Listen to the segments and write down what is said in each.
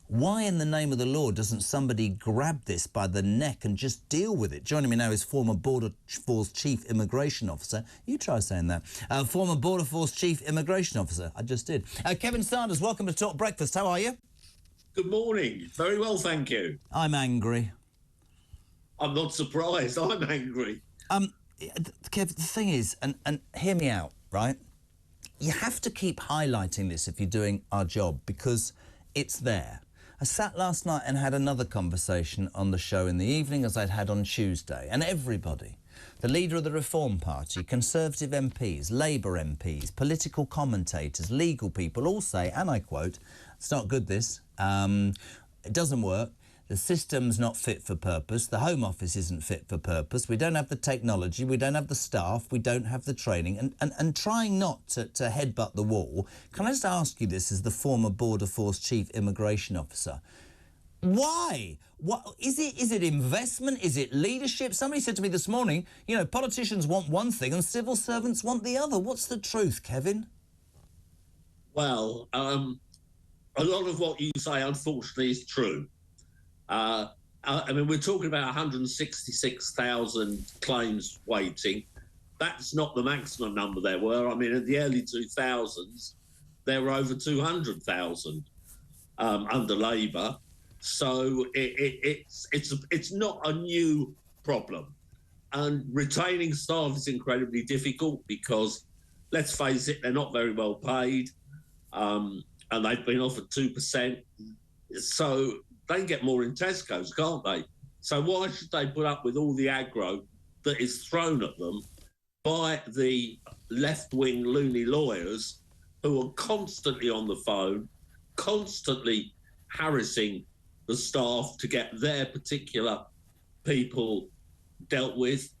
Why in the name of the law doesn't somebody grab this by the neck and just deal with it? Joining me now is former Border Force Chief Immigration Officer. You try saying that. Former Border Force Chief Immigration Officer. I just did. Kevin Saunders, welcome to Talk Breakfast. How are you? Good morning. Very well, thank you. I'm angry. I'm not surprised. I'm angry. Kev, the thing is, and hear me out, right? You have to keep highlighting this if you're doing our job because it's there. I sat last night and had another conversation on the show in the evening as I'd had on Tuesday, and everybody, the leader of the Reform Party, Conservative MPs, Labour MPs, political commentators, legal people all say, and I quote, it's not good this, it doesn't work, the system's not fit for purpose, the Home Office isn't fit for purpose, we don't have the technology, we don't have the staff, we don't have the training, and trying not to headbutt the wall, can I just ask you this as the former Border Force Chief Immigration Officer? Why? What is it? Is it investment? Is it leadership? Somebody said to me this morning, you know, politicians want one thing and civil servants want the other. What's the truth, Kevin? Well, a lot of what you say, unfortunately, is true. I mean, we're talking about 166,000 claims waiting. That's not the maximum number there were. I mean, in the early 2000s, there were over 200,000 under Labour. So it's not a new problem. And retaining staff is incredibly difficult because, let's face it, they're not very well paid, and they've been offered 2%. So they can get more in Tesco's, can't they? So why should they put up with all the aggro that is thrown at them by the left-wing loony lawyers who are constantly on the phone, constantly harassing the staff to get their particular people dealt with,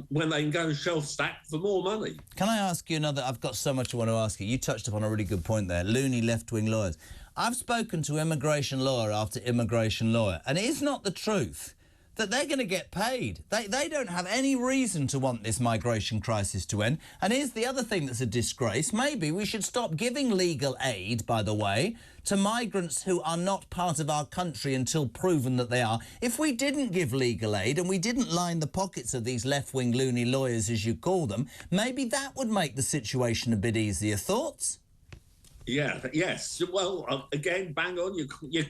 when they can go and shelf stack for more money? Can I ask you another? I've got so much I want to ask you. You touched upon a really good point there. Loony left-wing lawyers. I've spoken to immigration lawyer after immigration lawyer, and it is not the truth that they're going to get paid. They don't have any reason to want this migration crisis to end. And here's the other thing that's a disgrace. Maybe we should stop giving legal aid, by the way, to migrants who are not part of our country until proven that they are. If we didn't give legal aid and we didn't line the pockets of these left-wing loony lawyers, as you call them, maybe that would make the situation a bit easier. Thoughts? Yeah, yes. Well, again, bang on. You're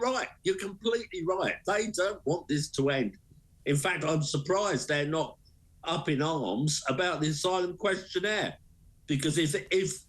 right. You're completely right. They don't want this to end. In fact, I'm surprised they're not up in arms about the asylum questionnaire, because if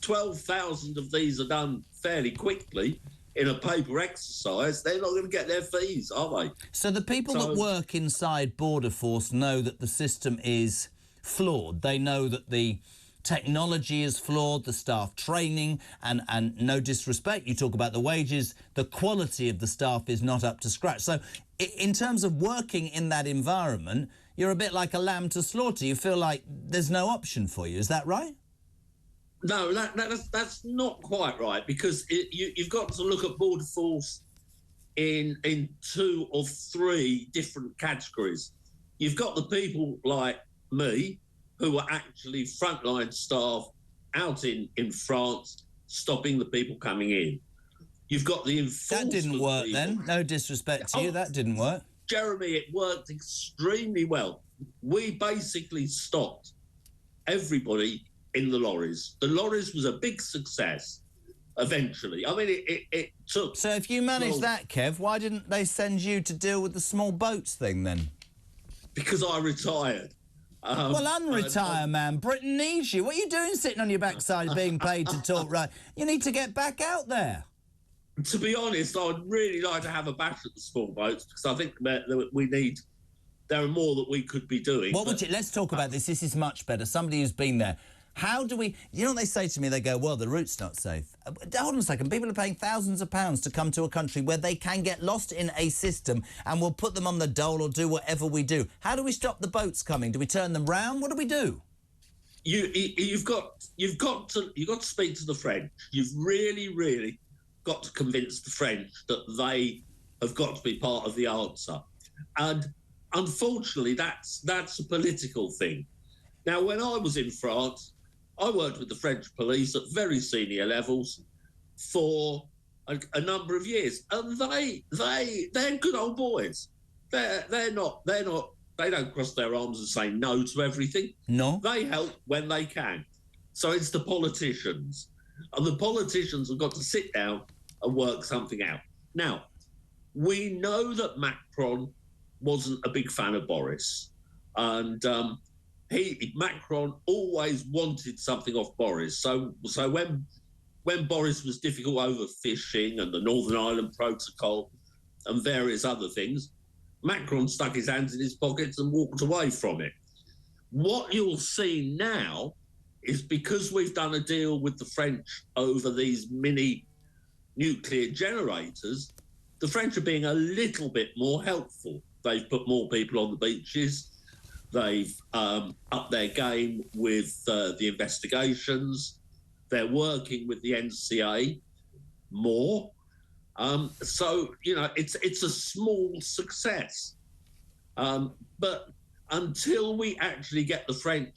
12,000 of these are done fairly quickly in a paper exercise, they're not going to get their fees, are they? So the people that work inside Border Force know that the system is flawed. They know that the technology is flawed, the staff training, and no disrespect, you talk about the wages, the quality of the staff is not up to scratch. So in terms of working in that environment, you're a bit like a lamb to slaughter. You feel like there's no option for you. Is that right? No, that's not quite right, because you've got to look at Border Force in 2 or 3 different categories. You've got the people like me, who are actually frontline staff out in France, stopping the people coming in. You've got the enforcement. That didn't work people. then. No disrespect to you, that didn't work. Jeremy, it worked extremely well. We basically stopped everybody in the lorries. The lorries was a big success eventually. I mean, it took... So if you managed that, Kev, why didn't they send you to deal with the small boats thing then? Because I retired. Well, unretire, man. Britain needs you. What are you doing sitting on your backside being paid to talk right? You need to get back out there. To be honest, I would really like to have a bash at the small boats, because I think that we need... There are more that we could be doing. What would you... Let's talk about this. This is much better. Somebody who's been there. How do we... You know what they say to me? They go, well, the route's not safe. Hold on a second. People are paying thousands of pounds to come to a country where they can get lost in a system, and we'll put them on the dole or do whatever we do. How do we stop the boats coming? Do we turn them round? What do we do? You've got to speak to the French. You've really got to convince the French that they have got to be part of the answer. And unfortunately, that's a political thing. Now, when I was in France, I worked with the French police at very senior levels for a number of years, and they're good old boys. They don't cross their arms and say no to everything. No. They help when they can. So it's the politicians. And the politicians have got to sit down and work something out. Now, we know that Macron wasn't a big fan of Boris. And Macron always wanted something off Boris. So when Boris was difficult over fishing and the Northern Ireland Protocol and various other things, Macron stuck his hands in his pockets and walked away from it. What you'll see now is, because we've done a deal with the French over these mini nuclear generators, the French are being a little bit more helpful. They've put more people on the beaches. They've upped their game with the investigations. They're working with the NCA more. So, you know, it's a small success. But until we actually get the French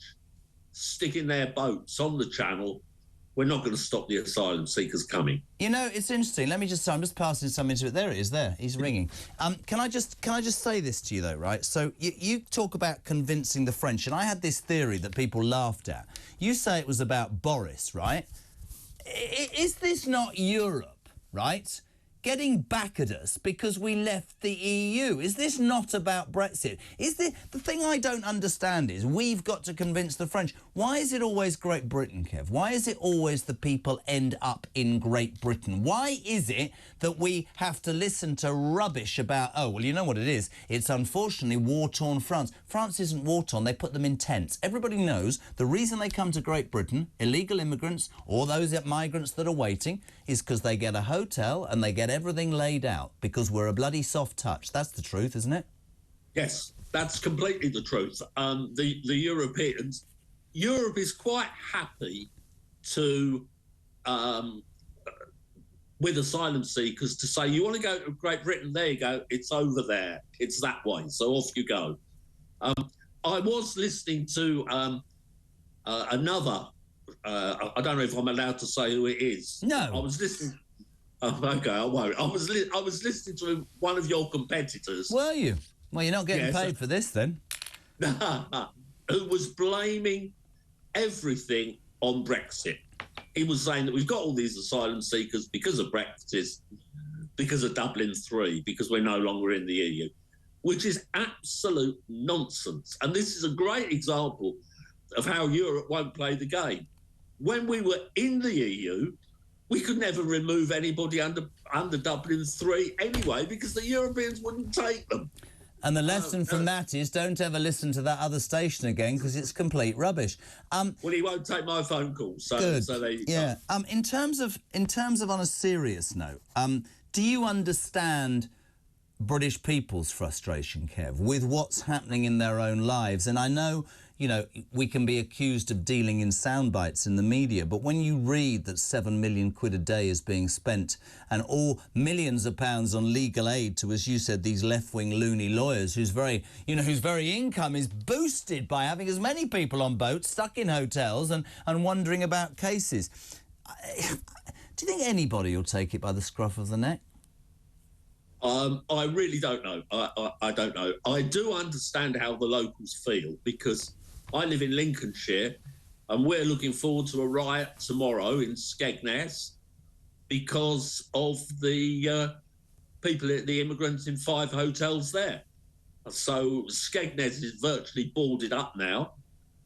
sticking their boats on the channel, we're not going to stop the asylum seekers coming. You know, it's interesting. I'm just passing something to it. There it is. There, he's ringing. Can I just say this to you though, right? So you talk about convincing the French, and I had this theory that people laughed at. You say it was about Boris, right? Is this not Europe, right, getting back at us because we left the EU? Is this not about Brexit? The thing I don't understand is we've got to convince the French. Why is it always Great Britain, Kev? Why is it always the people end up in Great Britain? Why is it that we have to listen to rubbish about, oh, well, you know what it is? It's unfortunately war-torn France. France isn't war-torn. They put them in tents. Everybody knows the reason they come to Great Britain, illegal immigrants or those migrants that are waiting, is because they get a hotel and they get everything laid out because we're a bloody soft touch. That's the truth, isn't it? Yes, that's completely the truth. The Europeans... Europe is quite happy to, with asylum seekers, to say, you want to go to Great Britain, there you go, it's over there, it's that way, so off you go. I was listening to another, I don't know if I'm allowed to say who it is. No. I was listening, okay, I won't. I was listening to one of your competitors. Were you? Well, you're not getting paid for this then. Who was blaming everything on Brexit. He was saying that we've got all these asylum seekers because of Brexit, because of Dublin 3, because we're no longer in the EU, which is absolute nonsense. And this is a great example of how Europe won't play the game. When we were in the EU, we could never remove anybody under Dublin 3 anyway, because the Europeans wouldn't take them. And the lesson from that is don't ever listen to that other station again because it's complete rubbish. Well, he won't take my phone calls, so there you go. In terms of on a serious note, do you understand British people's frustration, Kev, with what's happening in their own lives? And I know, you know, we can be accused of dealing in sound bites in the media, but when you read that 7 million quid a day is being spent and all millions of pounds on legal aid to, as you said, these left-wing loony lawyers whose very income is boosted by having as many people on boats stuck in hotels and wondering about cases. Do you think anybody will take it by the scruff of the neck? I really don't know. I don't know. I do understand how the locals feel because I live in Lincolnshire and we're looking forward to a riot tomorrow in Skegness because of the the immigrants in 5 hotels there. So Skegness is virtually boarded up now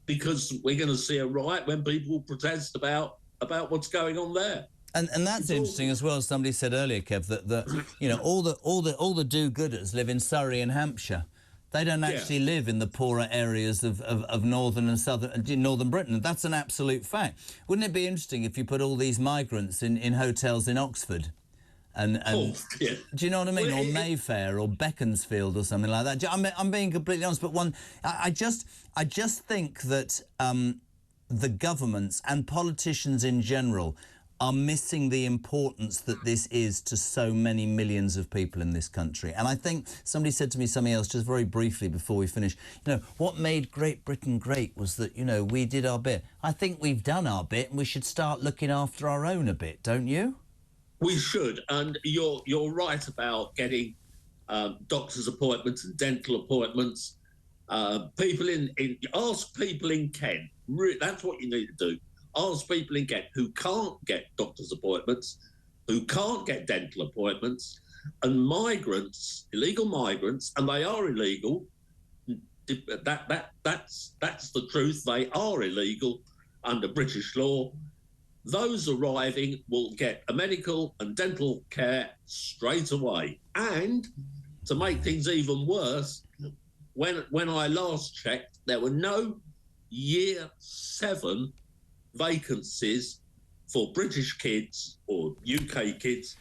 because we're going to see a riot when people protest about what's going on there. And that's interesting as well. Somebody said earlier, Kev, that you know all the do-gooders live in Surrey and Hampshire. They don't actually live in the poorer areas of northern and northern Britain. That's an absolute fact. Wouldn't it be interesting if you put all these migrants in hotels in Oxford? Do you know what I mean? Or Mayfair or Beaconsfield or something like that. I'm being completely honest, but I just think that the governments and politicians in general are missing the importance that this is to so many millions of people in this country. And I think somebody said to me something else just very briefly before we finish. You know, what made Great Britain great was that, you know, we did our bit. I think we've done our bit and we should start looking after our own a bit, don't you? We should, and you're right about getting doctor's appointments and dental appointments. People ask people in Kent. That's what you need to do. Ask people in Kent who can't get doctor's appointments, who can't get dental appointments, and migrants, illegal migrants, and they are illegal. That's the truth. They are illegal under British law. Those arriving will get a medical and dental care straight away. And to make things even worse, when I last checked, there were no Year 7 vacancies for British kids or UK kids